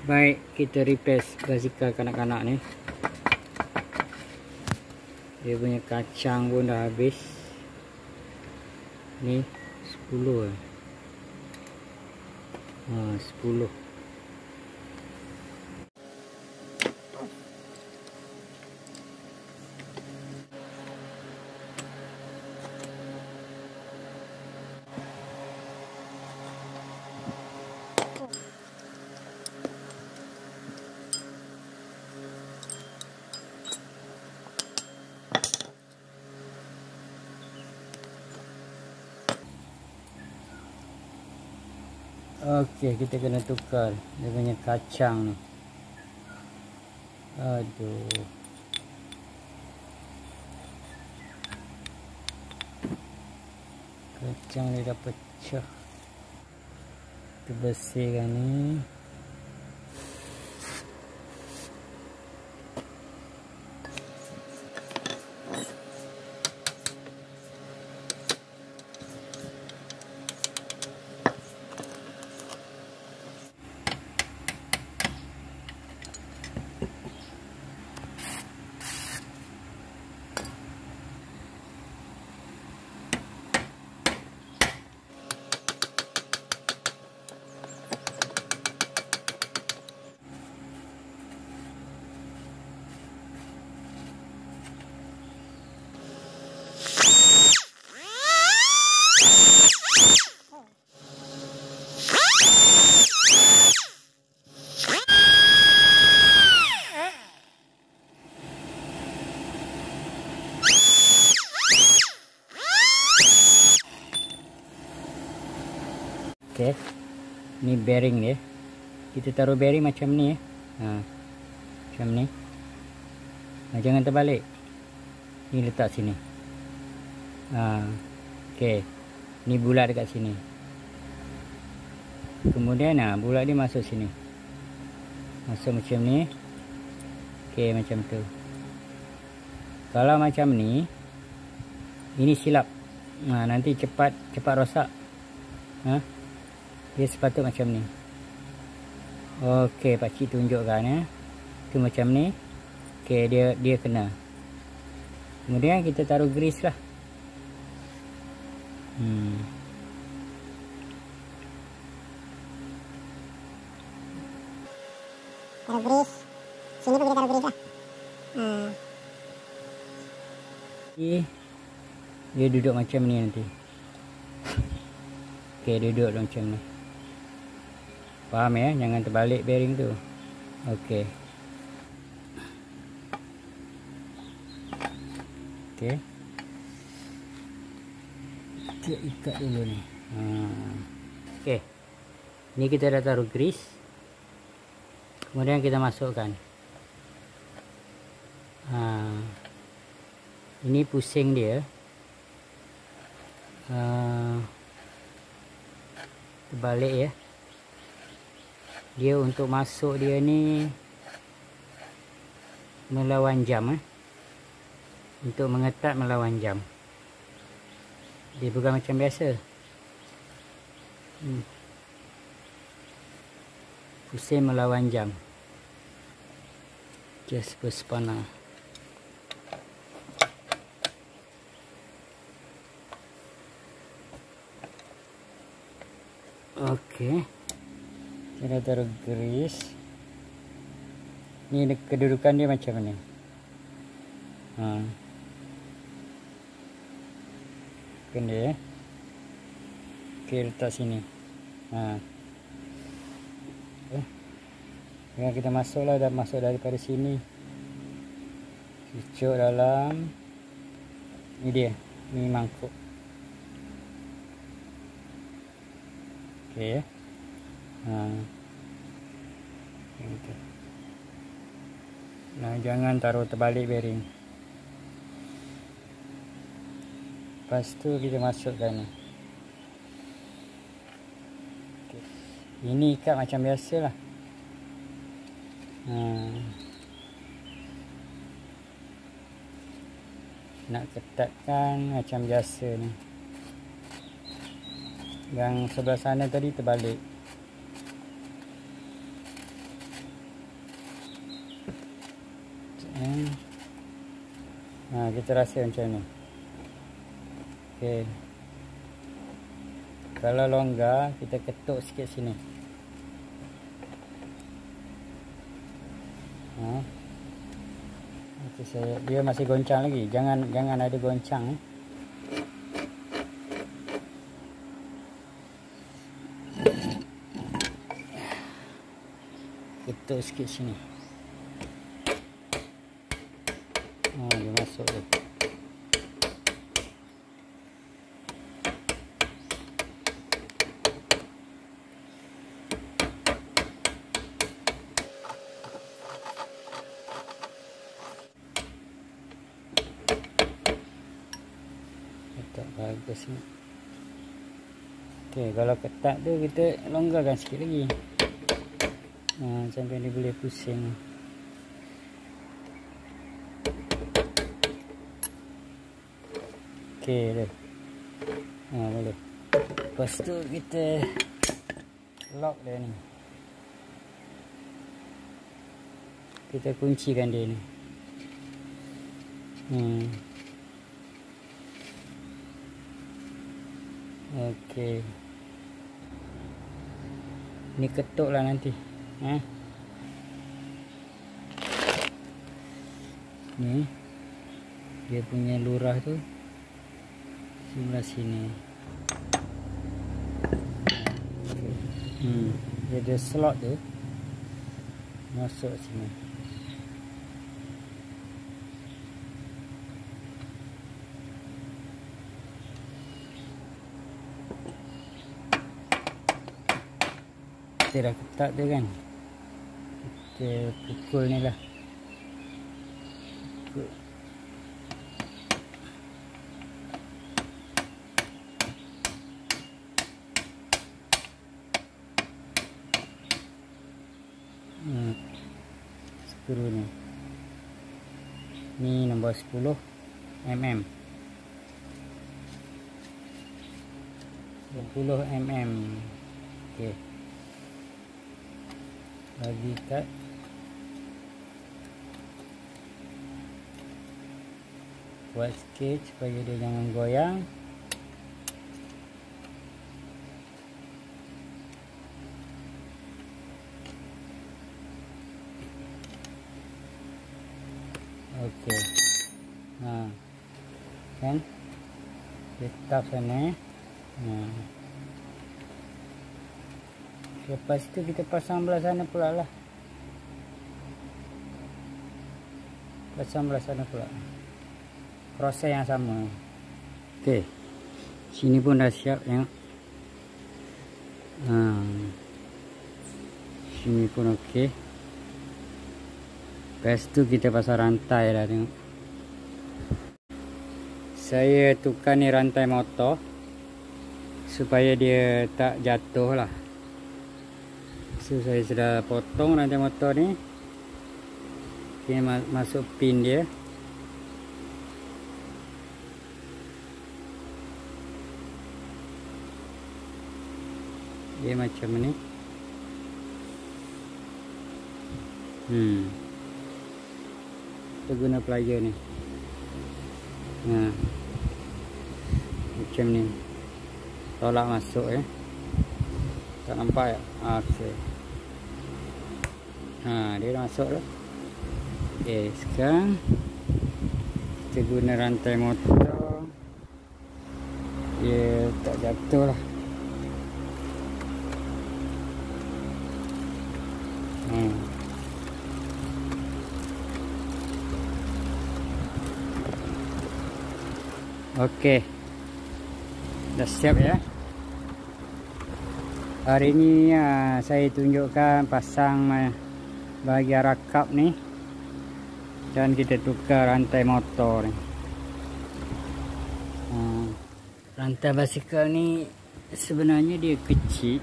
Baik, kita repair basikal kanak-kanak ni. Dia punya kacang pun dah habis. Ni 10 10. Okey, kita kena tukar dia punya kacang ni. Aduh. Kacang ni dah pecah. Kita bersihkan ni. Okey, ni bearing dia. Kita taruh bearing macam ni macam ni. Jangan terbalik. Ni letak sini. Okey, ni bulat dekat sini. Kemudian bulat dia masuk sini. Masuk macam ni. Okey, macam tu. Kalau macam ni, ini silap. Nanti cepat rosak. Dia sepatut macam ni. Okey, pakcik tunjukkan tu macam ni. Okey, dia kena. Kemudian kita taruh grease lah. Taruh grease. Sini pun kita taruh grease lah. Dia duduk macam ni nanti. Okey, dia duduk macam ni. Faham ya? Jangan terbalik bearing tu. Okey. Okey. Kita ikat dulu ni. Okey. Ni kita dah taruh grease. Kemudian kita masukkan. Ini pusing dia. Terbalik ya. Dia untuk masuk dia ni melawan jam. Untuk mengetat melawan jam. Dia bukan macam biasa. Pusing melawan jam. Just berspana. Okey. Kita taruh grease. Ni kedudukan dia macam ni. Kan dia. Okey, letak sini. Yang kita masuklah, dah masuk daripada sini. Cucuk dalam. Ni dia. Ni mangkuk. Okey. Jangan taruh terbalik bearing. Lepas tu kita masukkan ni. Okay. Ini ikat macam biasa lah. Nak ketatkan macam biasa ni. Yang sebelah sana tadi terbalik. Kita rasa macam ni. Okey. Kalau longgar, kita ketuk sikit sini. Dia masih goncang lagi. Jangan ada goncang. Ketuk sikit sini. Dia masuk tu. Bagus ni. Okey, kalau ketat tu kita longgarkan sikit lagi. Sampai dia boleh pusing. Okey dah. Boleh. Lepas tu kita lock dia ni. Kita kuncikan dia ni. Okey. Ni ketuk lah nanti. Ni dia punya lurah tu sebelah sini. Dia ada slot tu masuk sini. Kita dah ketat tu kan, kita pukul ni lah. Pukul. Skru ni nombor 10 mm. 10 mm. Okey. Bagi kat buat sikit supaya dia jangan goyang. Okey. Kan letak sana. Lepas tu kita pasang belah sana pula lah. Pasang belah sana pula. Proses yang sama. Okey. Sini pun dah siap tengok. Sini pun okey. Lepas tu kita pasang rantai lah tengok. Saya tukar ni rantai motor supaya dia tak jatuh lah. So saya sudah potong rantai motor ni. Kita masuk pin dia. Dia macam ni. Kita guna plier ni. Macam ni. Tolak masuk Tak nampak ya? Okey. Dia dah masuk dah. Okey, sekarang kita guna rantai motor. Dia tak jatuh lah. Okey. Dah siap ya. Hari ni saya tunjukkan pasang bahagian rakap ni. Dan kita tukar rantai motor ni. Rantai basikal ni sebenarnya dia kecil.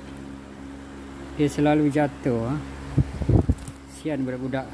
Dia selalu jatuh. Sian budak-budak.